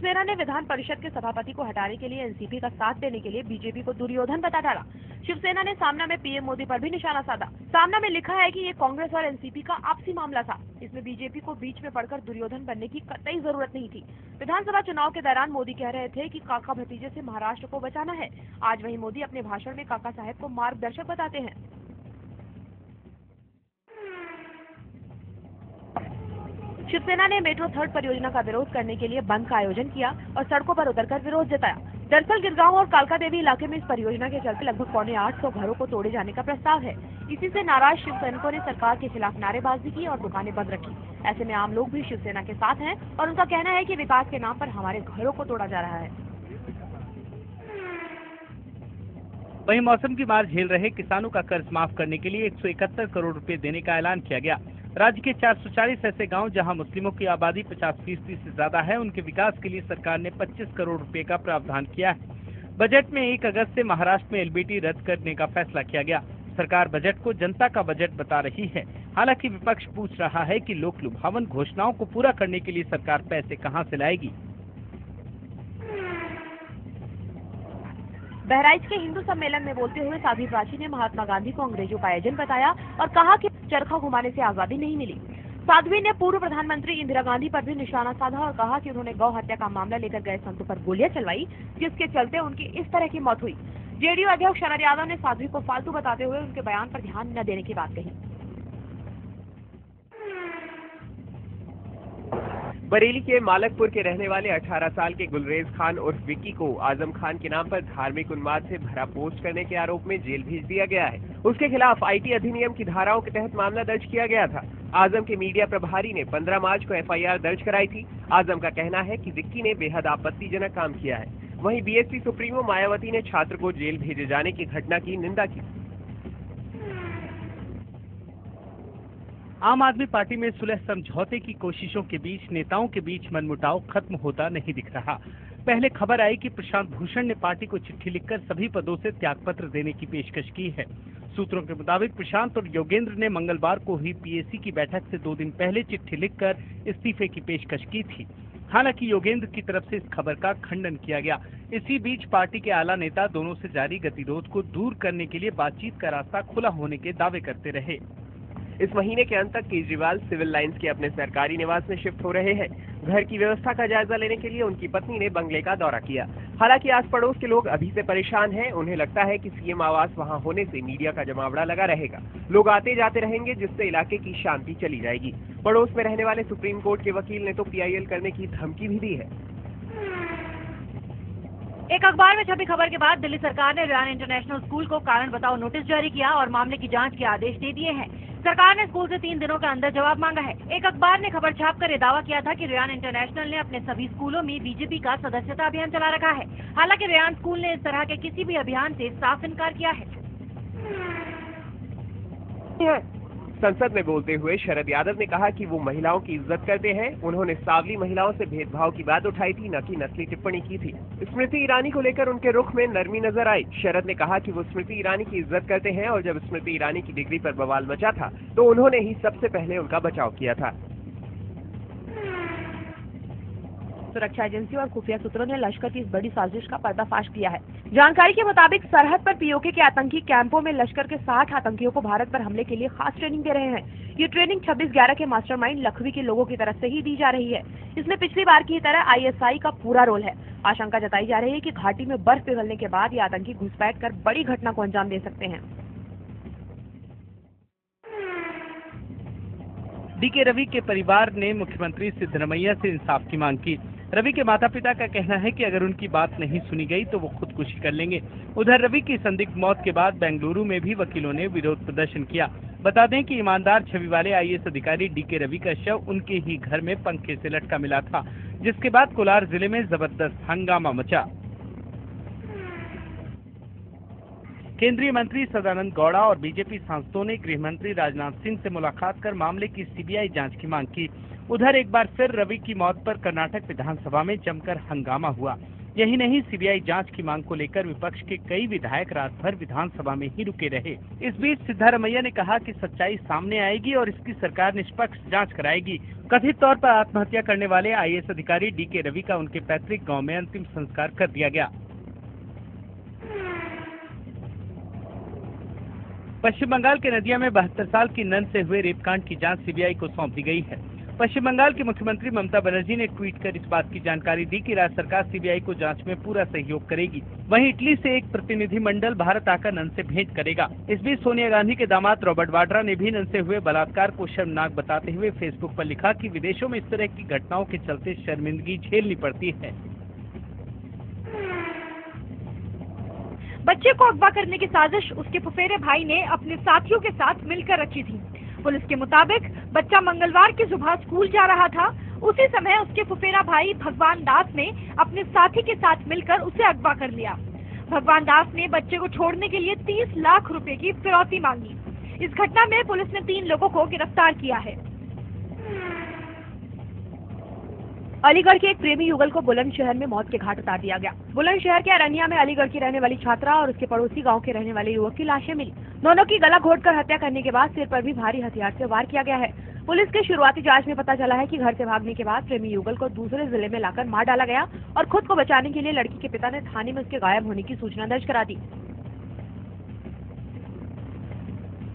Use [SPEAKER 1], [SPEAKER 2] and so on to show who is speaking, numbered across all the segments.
[SPEAKER 1] शिवसेना ने विधान परिषद के सभापति को हटाने के लिए एनसीपी का साथ देने के लिए बीजेपी को दुर्योधन बता डाला। शिवसेना ने सामना में पीएम मोदी पर भी निशाना साधा। सामना में लिखा है कि ये कांग्रेस और एनसीपी का आपसी मामला था। इसमें बीजेपी को बीच में पड़कर दुर्योधन बनने की कतई जरूरत नहीं थी। विधानसभा चुनाव के दौरान मोदी कह रहे थे कि काका भतीजे से महाराष्ट्र को बचाना है। आज वही मोदी अपने भाषण में काका साहब को मार्गदर्शक बताते हैं। शिवसेना ने मेट्रो थर्ड परियोजना का विरोध करने के लिए बंद का आयोजन किया और सड़कों पर उतरकर विरोध जताया। दरअसल गिरगांव और कालका देवी इलाके में इस परियोजना के चलते लगभग 850 घरों को तोड़े जाने का प्रस्ताव है। इसी से नाराज शिव सैनिकों ने सरकार के खिलाफ नारेबाजी की और दुकानें बंद रखी। ऐसे में आम लोग भी शिवसेना के साथ हैं और उनका कहना है कि विकास के नाम पर हमारे घरों को तोड़ा जा रहा है।
[SPEAKER 2] वहीं मौसम की मार झेल रहे किसानों का कर्ज माफ करने के लिए 171 करोड़ रुपए देने का ऐलान किया गया। राज्य के 440 ऐसे गांव जहां मुस्लिमों की आबादी 50% से ज्यादा है, उनके विकास के लिए सरकार ने 25 करोड़ रुपए का प्रावधान किया है। बजट में 1 अगस्त से महाराष्ट्र में एलबीटी रद्द करने का फैसला किया गया। सरकार बजट को जनता का बजट बता रही है। हालांकि विपक्ष पूछ रहा है कि लोक लुभावन घोषणाओं को पूरा करने के लिए सरकार पैसे कहां से लाएगी।
[SPEAKER 1] बहराइच के हिंदू सम्मेलन में बोलते हुए साध्वी प्राची ने महात्मा गांधी को अंग्रेजों का एजेंट बताया और कहा कि चरखा घुमाने से आजादी नहीं मिली। साध्वी ने पूर्व प्रधानमंत्री इंदिरा गांधी पर भी निशाना साधा और कहा कि उन्होंने गौ हत्या का मामला लेकर गए संतों पर गोलियां चलवाई, जिसके चलते उनकी इस तरह की मौत हुई। जेडीयू अध्यक्ष शरद यादव ने साध्वी को फालतू बताते हुए उनके बयान पर ध्यान न देने की बात कही।
[SPEAKER 3] बरेली के मालकपुर के रहने वाले 18 साल के गुलरेज खान उर्फ विक्की को आजम खान के नाम पर धार्मिक उन्माद से भरा पोस्ट करने के आरोप में जेल भेज दिया गया है। उसके खिलाफ आईटी अधिनियम की धाराओं के तहत मामला दर्ज किया गया था। आजम के मीडिया प्रभारी ने 15 मार्च को एफआईआर दर्ज कराई थी। आजम का कहना है कि विक्की ने बेहद आपत्तिजनक काम किया है। वहीं बीएसपी सुप्रीमो मायावती ने छात्र को जेल भेजे जाने की घटना की निंदा की।
[SPEAKER 2] आम आदमी पार्टी में सुलह समझौते की कोशिशों के बीच नेताओं के बीच मनमुटाव खत्म होता नहीं दिख रहा। पहले खबर आई कि प्रशांत भूषण ने पार्टी को चिट्ठी लिखकर सभी पदों से त्यागपत्र देने की पेशकश की है। सूत्रों के मुताबिक प्रशांत और योगेंद्र ने मंगलवार को हुई पीएसी की बैठक से 2 दिन पहले चिट्ठी लिखकर इस्तीफे की पेशकश की थी। हालांकि योगेंद्र की तरफ से इस खबर का खंडन किया गया। इसी बीच पार्टी के आला नेता दोनों से जारी गतिरोध को दूर करने के लिए बातचीत का रास्ता खुला होने के दावे करते रहे।
[SPEAKER 3] इस महीने के अंत तक केजरीवाल सिविल लाइंस के अपने सरकारी निवास में शिफ्ट हो रहे हैं। घर की व्यवस्था का जायजा लेने के लिए उनकी पत्नी ने बंगले का दौरा किया। हालांकि आस पड़ोस के लोग अभी से परेशान हैं। उन्हें लगता है कि सीएम आवास वहां होने से मीडिया का जमावड़ा लगा रहेगा। लोग आते जाते रहेंगे, जिससे इलाके की शांति चली जाएगी। पड़ोस में रहने वाले सुप्रीम कोर्ट के वकील ने तो पीआईएल करने की धमकी भी दी है।
[SPEAKER 4] एक अखबार में छपी खबर के बाद दिल्ली सरकार ने रियान इंटरनेशनल स्कूल को कारण बताओ नोटिस जारी किया और मामले की जांच के आदेश दे दिए हैं। सरकार ने स्कूल से 3 दिनों के अंदर जवाब मांगा है। एक अखबार ने खबर छापकर ये दावा किया था कि रियान इंटरनेशनल ने अपने सभी स्कूलों में बीजेपी का सदस्यता अभियान चला रखा है। हालांकि रियान स्कूल ने इस तरह के किसी भी अभियान से साफ इनकार किया है।
[SPEAKER 3] संसद में बोलते हुए शरद यादव ने कहा कि वो महिलाओं की इज्जत करते हैं। उन्होंने सांवली महिलाओं से भेदभाव की बात उठाई थी, न कि नस्ली टिप्पणी की थी। स्मृति ईरानी को लेकर उनके रुख में नरमी नजर आई। शरद ने कहा कि वो स्मृति ईरानी की इज्जत करते हैं और जब स्मृति ईरानी की डिग्री पर बवाल मचा था तो उन्होंने ही सबसे पहले उनका बचाव किया था।
[SPEAKER 1] सुरक्षा एजेंसी और खुफिया सूत्रों ने लश्कर की इस बड़ी साजिश का पर्दाफाश किया है। जानकारी के मुताबिक सरहद पर पीओके के आतंकी कैंपों में लश्कर के 60 आतंकियों को भारत पर हमले के लिए खास ट्रेनिंग दे रहे हैं। ये ट्रेनिंग 26/11 के मास्टरमाइंड लखवी के लोगों की तरफ से ही दी जा रही है। इसमें पिछली बार की तरह आईएसआई का पूरा रोल है। आशंका जताई जा रही है कि घाटी में बर्फ पिघलने के बाद ये आतंकी घुसपैठ कर बड़ी घटना को अंजाम दे सकते हैं।
[SPEAKER 2] डीके रवि के परिवार ने मुख्यमंत्री सिद्धरमैया से इंसाफ की मांग की। रवि के माता पिता का कहना है कि अगर उनकी बात नहीं सुनी गई तो वो खुदकुशी कर लेंगे। उधर रवि की संदिग्ध मौत के बाद बेंगलुरु में भी वकीलों ने विरोध प्रदर्शन किया। बता दें कि ईमानदार छवि वाले आईएएस अधिकारी डीके रवि का शव उनके ही घर में पंखे से लटका मिला था, जिसके बाद कोलार जिले में जबरदस्त हंगामा मचा। केंद्रीय मंत्री सदानंद गौड़ा और बीजेपी सांसदों ने गृह मंत्री राजनाथ सिंह से मुलाकात कर मामले की सीबीआई जांच की मांग की। उधर एक बार फिर रवि की मौत पर कर्नाटक विधानसभा में जमकर हंगामा हुआ। यही नहीं, सीबीआई जांच की मांग को लेकर विपक्ष के कई विधायक रात भर विधानसभा में ही रुके रहे। इस बीच सिद्धारमैया ने कहा कि सच्चाई सामने आएगी और इसकी सरकार निष्पक्ष जांच कराएगी। कथित तौर पर आत्महत्या करने वाले आईएएस अधिकारी डीके रवि का उनके पैतृक गाँव में अंतिम संस्कार कर दिया गया। पश्चिम बंगाल के नदिया में 72 साल की नन से हुए रेपकांड की जांच सीबीआई को सौंप दी गई है। पश्चिम बंगाल की मुख्यमंत्री ममता बनर्जी ने ट्वीट कर इस बात की जानकारी दी कि राज्य सरकार सीबीआई को जांच में पूरा सहयोग करेगी। वहीं इटली से एक प्रतिनिधिमंडल भारत आकर नन से भेंट करेगा। इस बीच सोनिया गांधी के दामाद रॉबर्ट वाड्रा ने भी नन से हुए बलात्कार को शर्मनाक बताते हुए फेसबुक पर लिखा कि विदेशों में इस तरह की घटनाओं के चलते शर्मिंदगी झेलनी पड़ती है।
[SPEAKER 4] बच्चे को अगवा करने की साजिश उसके फुफेरे भाई ने अपने साथियों के साथ मिलकर रची थी। पुलिस के मुताबिक बच्चा मंगलवार की सुबह स्कूल जा रहा था। उसी समय उसके फुफेरा भाई भगवान दास ने अपने साथी के साथ मिलकर उसे अगवा कर लिया। भगवान दास ने बच्चे को छोड़ने के लिए 30 लाख रुपए की फिरौती मांगी। इस घटना में पुलिस ने 3 लोगों को गिरफ्तार किया है।
[SPEAKER 1] अलीगढ़ के एक प्रेमी युगल को बुलंदशहर में मौत के घाट उतार दिया गया। बुलंदशहर के अरनिया में अलीगढ़ की रहने वाली छात्रा और उसके पड़ोसी गांव के रहने वाले युवक की लाशें मिली। दोनों की गला घोटकर हत्या करने के बाद सिर पर भी भारी हथियार से वार किया गया है। पुलिस के शुरुआती जांच में पता चला है कि घर से भागने के बाद प्रेमी युगल को दूसरे जिले में लाकर मार डाला गया और खुद को बचाने के लिए लड़की के पिता ने थाने में उसके गायब होने की सूचना दर्ज करा दी।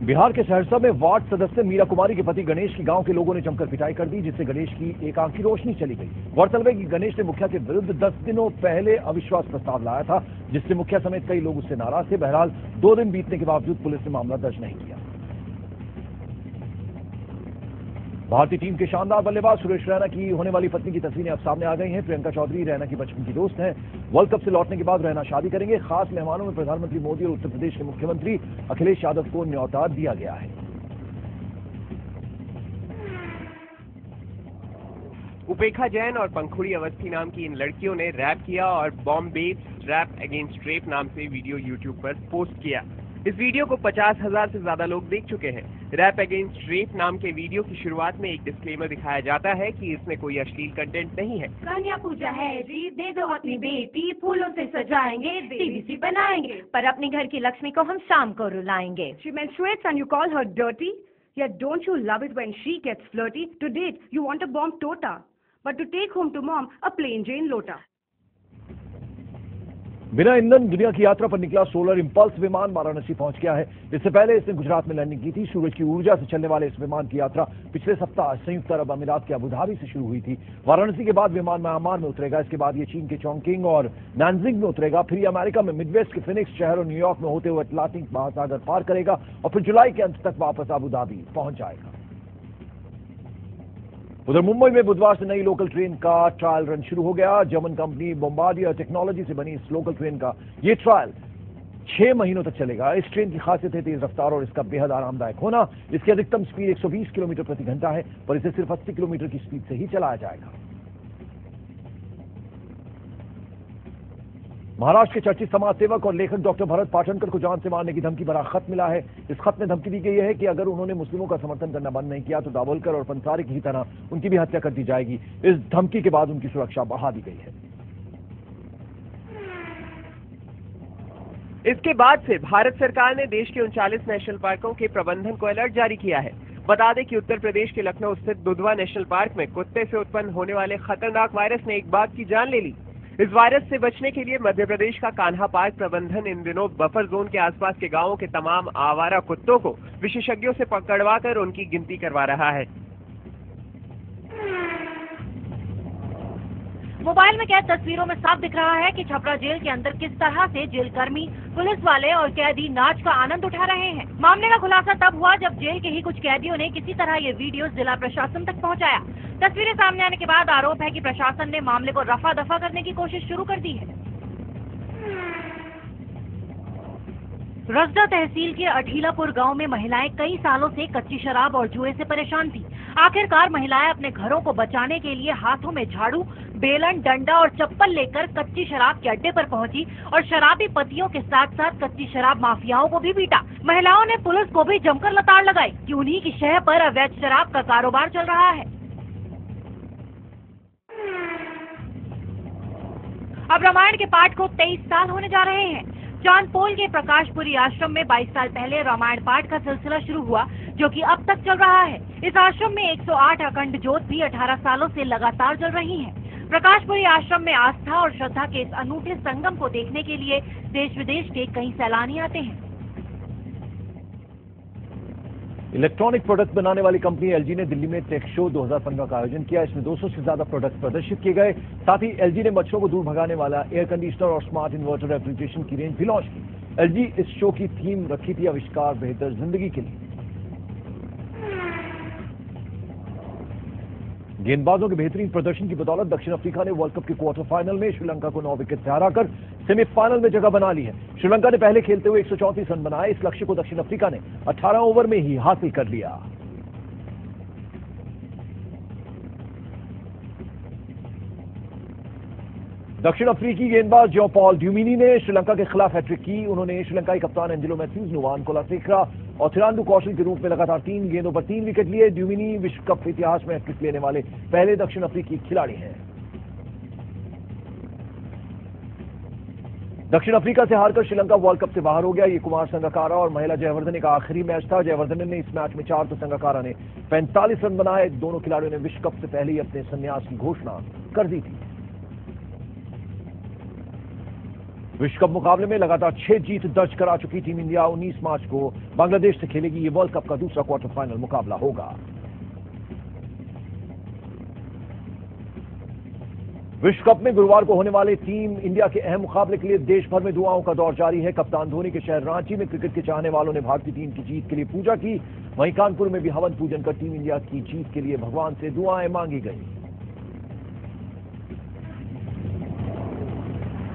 [SPEAKER 5] बिहार के सहरसा में वार्ड सदस्य मीरा कुमारी के पति गणेश की गांव के लोगों ने जमकर पिटाई कर दी, जिससे गणेश की एक आंख की रोशनी चली गई। गौरतलब है कि गणेश ने मुखिया के विरुद्ध 10 दिनों पहले अविश्वास प्रस्ताव लाया था, जिससे मुखिया समेत कई लोग उससे नाराज थे। बहरहाल 2 दिन बीतने के बावजूद पुलिस ने मामला दर्ज नहीं किया। भारतीय टीम के शानदार बल्लेबाज सुरेश रैना की होने वाली पत्नी की तस्वीरें अब सामने आ गई हैं। प्रियंका चौधरी रैना की बचपन की दोस्त हैं। वर्ल्ड कप से लौटने के बाद रैना शादी करेंगे। खास मेहमानों में प्रधानमंत्री मोदी और उत्तर प्रदेश के मुख्यमंत्री अखिलेश यादव को न्यौता दिया गया है।
[SPEAKER 3] उपेक्षा जैन और पंखुड़ी अवस्थी नाम की इन लड़कियों ने रैप किया और बॉम्बे रैप अगेंस्ट रेप नाम से वीडियो यूट्यूब पर पोस्ट किया। इस वीडियो को 50,000 से ज्यादा लोग देख चुके हैं। रैप अगेंस्ट रेप नाम के वीडियो की शुरुआत में एक डिस्क्लेमर दिखाया जाता है कि इसमें कोई अश्लील कंटेंट नहीं है।
[SPEAKER 6] कन्या पूजा है जी, दे दो अपनी बेटी, फूलों से सजाएंगे, टीवीसी बनाएंगे, पर अपने घर की लक्ष्मी को हम शाम को रुलाएंगे।
[SPEAKER 7] She menstruates and you call her dirty? Yet don't you love it when she gets flirty? To date, you want a bomb tota, but to take home to mom, a plain Jane lota.
[SPEAKER 5] बिना ईंधन दुनिया की यात्रा पर निकला solar impulse विमान वाराणसी पहुंच गया है। इससे पहले इसने गुजरात में लैंडिंग की थी। सूरज की ऊर्जा से चलने वाले इस विमान की यात्रा पिछले सप्ताह संयुक्त अरब अमीरात के अबुधाबी से शुरू हुई थी। वाराणसी के बाद विमान म्यांमार में उतरेगा। इसके बाद ये चीन के चोंगकिंग और नानजिंग में उतरेगा। फिर ये अमेरिका में मिडवेस्ट के फिनिक्स शहर और न्यूयॉर्क में होते हुए अटलांटिक महासागर पार करेगा और फिर जुलाई के अंत तक वापस अबुधाबी पहुंच जाएगा। उधर मुंबई में बुधवार से नई लोकल ट्रेन का ट्रायल रन शुरू हो गया। जर्मन कंपनी बोम्बार्डियर टेक्नोलॉजी से बनी इस लोकल ट्रेन का ये ट्रायल 6 महीनों तक चलेगा। इस ट्रेन की खासियत है तेज रफ्तार और इसका बेहद आरामदायक होना। इसकी अधिकतम स्पीड 120 किलोमीटर प्रति घंटा है, पर इसे सिर्फ 80 किलोमीटर की स्पीड से ही चलाया जाएगा। महाराष्ट्र के चर्चित समाज सेवक और लेखक डॉक्टर भरत पाटणकर को जान से मारने की धमकी भरा खत मिला है। इस खत में धमकी दी गई है कि अगर उन्होंने मुस्लिमों का समर्थन करना बंद नहीं किया तो दाभोलकर और पंसारी की तरह उनकी भी हत्या कर दी जाएगी। इस धमकी के बाद उनकी सुरक्षा बढ़ा दी गई है।
[SPEAKER 3] इसके बाद से भारत सरकार ने देश के 39 नेशनल पार्कों के प्रबंधन को अलर्ट जारी किया है। बता दें कि उत्तर प्रदेश के लखनऊ स्थित दुधवा नेशनल पार्क में कुत्ते से उत्पन्न होने वाले खतरनाक वायरस ने एक बाघ की जान ले ली। इस वायरस से बचने के लिए मध्य प्रदेश का कान्हा पार्क प्रबंधन इन दिनों बफर जोन के आसपास के गांवों के तमाम आवारा कुत्तों को विशेषज्ञों से पकड़वाकर उनकी गिनती करवा रहा है।
[SPEAKER 4] मोबाइल में कैद तस्वीरों में साफ दिख रहा है कि छपरा जेल के अंदर किस तरह से जेलकर्मी, पुलिस वाले और कैदी नाच का आनंद उठा रहे हैं। मामले का खुलासा तब हुआ जब जेल के ही कुछ कैदियों ने किसी तरह ये वीडियो जिला प्रशासन तक पहुंचाया। तस्वीरें सामने आने के बाद आरोप है कि प्रशासन ने मामले को रफा दफा करने की कोशिश शुरू कर दी है। रसदा तहसील के अठीलापुर गांव में महिलाएं कई सालों से कच्ची शराब और जुए से परेशान थी। आखिरकार महिलाएं अपने घरों को बचाने के लिए हाथों में झाड़ू, बेलन, डंडा और चप्पल लेकर कच्ची शराब के अड्डे पर पहुंची और शराबी पतियों के साथ साथ कच्ची शराब माफियाओं को भी पीटा। महिलाओं ने पुलिस को भी जमकर लताड़ लगाई कि उन्हीं की शह पर अवैध शराब का कारोबार चल रहा है। अब रामायण के पाठ को 23 साल होने जा रहे हैं। चांदपोल के प्रकाशपुरी आश्रम में 22 साल पहले रामायण पाठ का सिलसिला शुरू हुआ, जो कि अब तक चल रहा है। इस आश्रम में 108 अखंड ज्योत भी 18 सालों से लगातार जल रही हैं। प्रकाशपुरी आश्रम में आस्था और श्रद्धा के इस अनूठे संगम को देखने के लिए देश विदेश के कई सैलानी आते हैं।
[SPEAKER 5] इलेक्ट्रॉनिक प्रोडक्ट बनाने वाली कंपनी एलजी ने दिल्ली में टेक शो 2015 का आयोजन किया। इसमें 200 से ज्यादा प्रोडक्ट प्रदर्शित किए गए। साथ ही एलजी ने मच्छरों को दूर भगाने वाला एयर कंडीशनर और स्मार्ट इन्वर्टर रेफ्रिजरेशन की रेंज भी लॉन्च की। एलजी इस शो की थीम रखी थी आविष्कार बेहतर जिंदगी के लिए। गेंदबाजों के बेहतरीन प्रदर्शन की बदौलत दक्षिण अफ्रीका ने वर्ल्ड कप के क्वार्टर फाइनल में श्रीलंका को 9 विकेट से हराकर सेमीफाइनल में जगह बना ली है। श्रीलंका ने पहले खेलते हुए 134 रन बनाए। इस लक्ष्य को दक्षिण अफ्रीका ने 18 ओवर में ही हासिल कर लिया। दक्षिण अफ्रीकी गेंदबाज जॉन पॉल ड्यूमिनी ने श्रीलंका के खिलाफ हैट्रिक की। उन्होंने श्रीलंकाई कप्तान एंजेलो मैथ्यूज, नुवान कोलासेक्रा और थिरांडू कौशल के रूप में लगातार 3 गेंदों पर 3 विकेट लिए। ड्यूमिनी विश्व कप इतिहास में हैट्रिक लेने वाले पहले दक्षिण अफ्रीकी खिलाड़ी हैं। दक्षिण अफ्रीका से हारकर श्रीलंका वर्ल्ड कप से बाहर हो गया। ये कुमार संगकारा और महिला जयवर्धने का आखिरी मैच था। जयवर्धने ने इस मैच में 4 तो संगकारा ने 45 रन बनाए। दोनों खिलाड़ियों ने विश्व कप से पहले ही अपने संन्यास की घोषणा कर दी थी। विश्व कप मुकाबले में लगातार 6 जीत दर्ज करा चुकी टीम इंडिया 19 मार्च को बांग्लादेश से खेलेगी। ये वर्ल्ड कप का दूसरा क्वार्टर फाइनल मुकाबला होगा। विश्व कप में गुरुवार को होने वाले टीम इंडिया के अहम मुकाबले के लिए देश भर में दुआओं का दौर जारी है। कप्तान धोनी के शहर रांची में क्रिकेट के चाहने वालों ने भारतीय टीम की जीत के लिए पूजा की। वहीं कानपुर में भी हवन पूजन कर टीम इंडिया की जीत के लिए भगवान से दुआएं मांगी गई।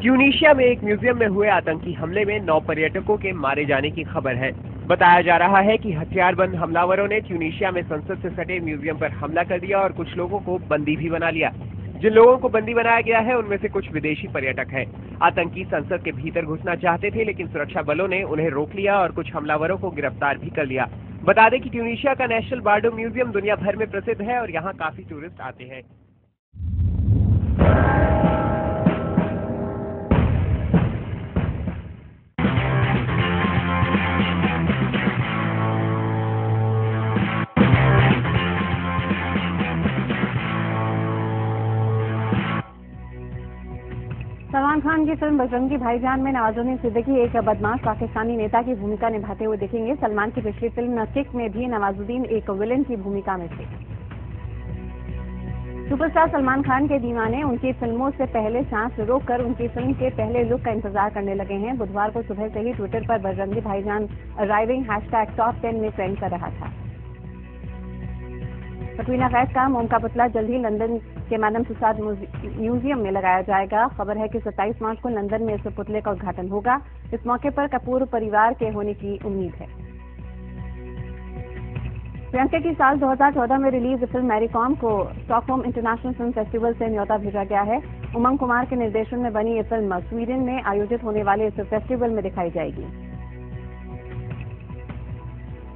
[SPEAKER 3] ट्यूनीशिया में एक म्यूजियम में हुए आतंकी हमले में 9 पर्यटकों के मारे जाने की खबर है। बताया जा रहा है कि हथियारबंद हमलावरों ने ट्यूनीशिया में संसद से सटे म्यूजियम पर हमला कर दिया और कुछ लोगों को बंदी भी बना लिया। जिन लोगों को बंदी बनाया गया है उनमें से कुछ विदेशी पर्यटक हैं। आतंकी संसद के भीतर घुसना चाहते थे, लेकिन सुरक्षा बलों ने उन्हें रोक लिया और कुछ हमलावरों को गिरफ्तार भी कर लिया। बता दें कि ट्यूनीशिया का नेशनल बार्डो म्यूजियम दुनिया भर में प्रसिद्ध है और यहाँ काफी टूरिस्ट आते हैं।
[SPEAKER 8] सलमान खान की फिल्म बजरंगी भाईजान में नवाजुद्दीन सिद्दीकी एक बदमाश पाकिस्तानी नेता की भूमिका निभाते हुए दिखेंगे। सलमान की पिछली फिल्म किक में भी नवाजुद्दीन एक विलेन की भूमिका में थे। सुपरस्टार सलमान खान के दीवाने उनकी फिल्मों से पहले सांस रोककर उनकी फिल्म के पहले लुक का इंतजार करने लगे हैं। बुधवार को सुबह से ही ट्विटर पर बजरंगी भाईजान अराइविंग हैशटैग टॉप 10 में ट्रेंड कर रहा था। कटरीना कैफ का मोम का पुतला जल्द ही लंदन के मैडम तुसाद म्यूजियम में लगाया जाएगा। खबर है कि 27 मार्च को लंदन में इस पुतले का उद्घाटन होगा। इस मौके पर कपूर परिवार के होने की उम्मीद है। प्रियंका की साल 2014 में रिलीज फिल्म मैरी कॉम को स्टॉकहोम इंटरनेशनल फिल्म फेस्टिवल से न्योता भेजा गया है। उमंग कुमार के निर्देशन में बनी ये फिल्म स्वीडन में आयोजित होने वाले इस फेस्टिवल में दिखाई जाएगी।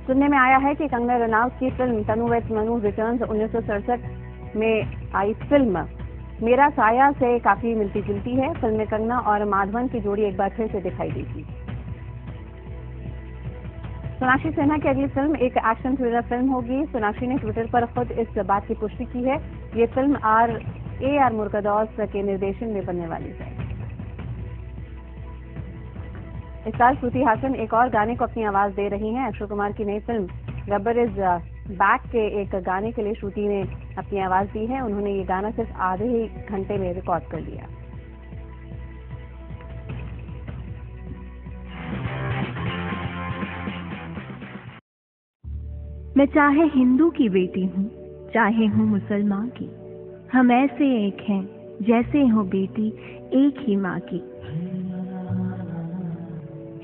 [SPEAKER 8] सुनने में आया है कि कंगना रनौत की film Tanu with Manu returns 1967 में आई फिल्म मेरा साया से काफी मिलती जुलती है। फिल्म में कंगना और माधवन की जोड़ी एक बार फिर से दिखाई देगी। सोनाक्षी सिन्हा की अगली फिल्म एक एक्शन थ्रिलर फिल्म होगी। सोनाक्षी ने ट्विटर पर खुद इस बात की पुष्टि की है। ये फिल्म आर मुर्गदौस के निर्देशन में बनने वाली है। इस साल श्रुति हासन एक और गाने को अपनी आवाज दे रही हैं। अक्षय कुमार की नई फिल्म गब्बर इज बैक के एक गाने के लिए श्रुति ने अपनी आवाज दी है। उन्होंने ये गाना सिर्फ आधे ही घंटे में रिकॉर्ड कर लिया।
[SPEAKER 9] मैं चाहे हिंदू की बेटी हूँ, चाहे हूँ मुसलमान की, हम ऐसे एक हैं जैसे हो बेटी एक ही माँ की।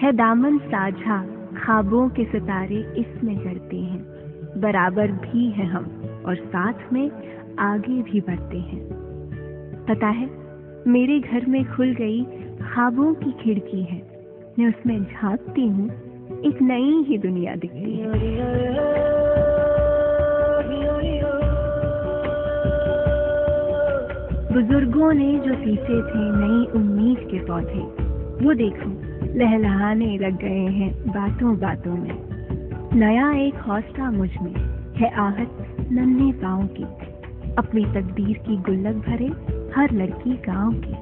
[SPEAKER 9] है दामन साझा, ख्वाबों के सितारे इसमें जड़ते हैं, बराबर भी हैं हम और साथ में आगे भी बढ़ते हैं। पता है मेरे घर में खुल गई ख्वाबों की खिड़की है, मैं उसमें झांकती हूँ, एक नई ही दुनिया दिखती है। बुजुर्गों ने जो सींचे थे नई उम्मीद के पौधे, वो देखो लहलहाने लग गए हैं बातों बातों में। नया एक हौसला मुझ में है, आहट नन्हे पाँव की, अपनी तकदीर की गुल्लक भरे हर लड़की गांव की।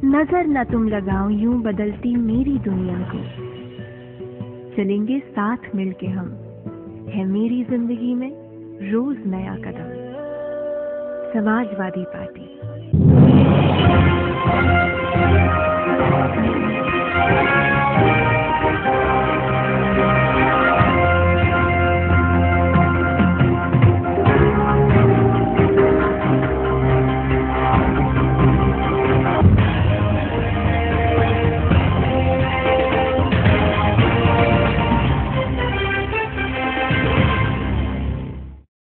[SPEAKER 9] नजर न तुम लगाओ यूं बदलती मेरी दुनिया को, चलेंगे साथ मिलके हम, है मेरी जिंदगी में रोज नया कदम। समाजवादी पार्टी।